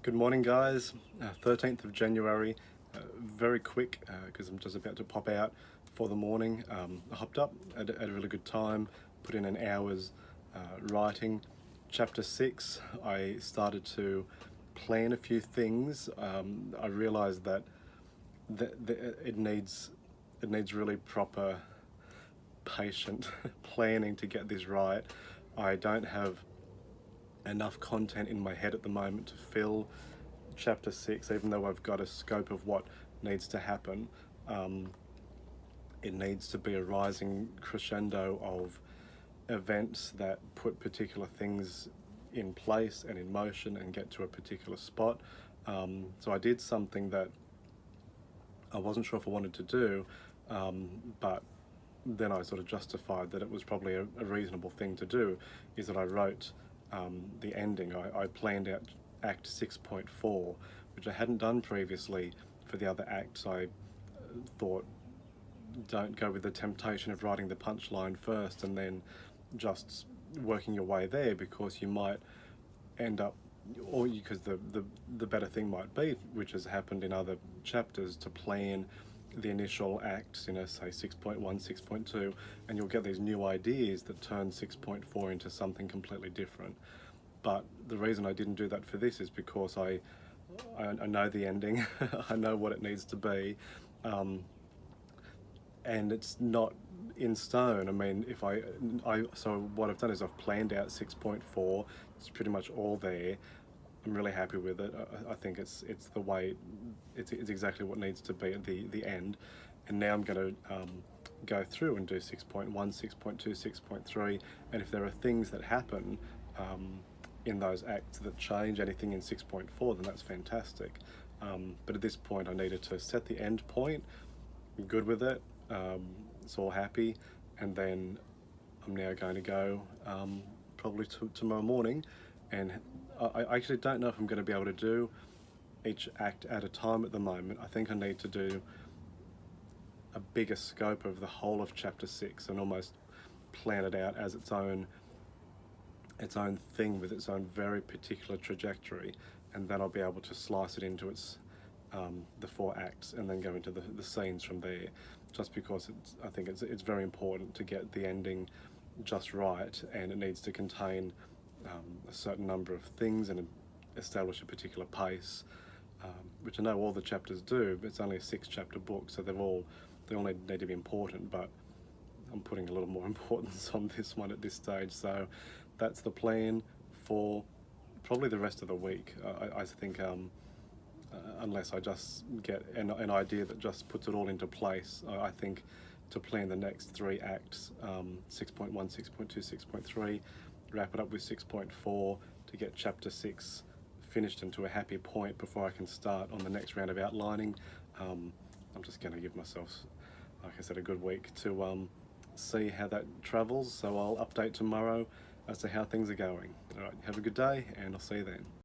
Good morning, guys. 13th of January. Very quick because I'm just about to pop out for the morning. I hopped up at a really good time, put in an hour's writing. Chapter 6, I started to plan a few things. I realized that it needs really proper, patient planning to get this right. I don't have enough content in my head at the moment to fill chapter 6, even though I've got a scope of what needs to happen. It needs to be a rising crescendo of events that put particular things in place and in motion and get to a particular spot. So I did something that I wasn't sure if I wanted to do, but then I sort of justified that it was probably a reasonable thing to do, is that I wrote the ending. I planned out Act 6.4, which I hadn't done previously for the other acts. I thought, don't go with the temptation of writing the punchline first and then just working your way there, because you might end up, or because the better thing might be, which has happened in other chapters, to plan the initial acts, say 6.1, 6.2, and you'll get these new ideas that turn 6.4 into something completely different. But the reason I didn't do that for this is because I know the ending. I know what it needs to be, and it's not in stone. I mean, so what I've done is I've planned out 6.4. It's pretty much all there. I'm really happy with it. I think it's the way, it's exactly what needs to be at the end. And now I'm going to go through and do 6.1, 6.2, 6.3, and if there are things that happen in those acts that change anything in 6.4, then that's fantastic. But at this point I needed to set the end point. I'm good with it. It's all happy, and then I'm now going to go probably tomorrow morning, and I actually don't know if I'm going to be able to do each act at a time at the moment. I think I need to do a bigger scope of the whole of chapter 6 and almost plan it out as its own thing with its own very particular trajectory, and then I'll be able to slice it into its the 4 acts and then go into the scenes from there, just because I think it's very important to get the ending just right, and it needs to contain a certain number of things and establish a particular pace, which I know all the chapters do, but it's only a 6-chapter book, so they all need to be important, but I'm putting a little more importance on this one at this stage. So that's the plan for probably the rest of the week. I think unless I just get an idea that just puts it all into place, I think to plan the next 3 acts, 6.1, 6.2, 6.3, wrap it up with 6.4 to get chapter 6 finished and to a happy point before I can start on the next round of outlining. I'm just going to give myself, like I said, a good week to see how that travels, so I'll update tomorrow as to how things are going. Alright, have a good day, and I'll see you then.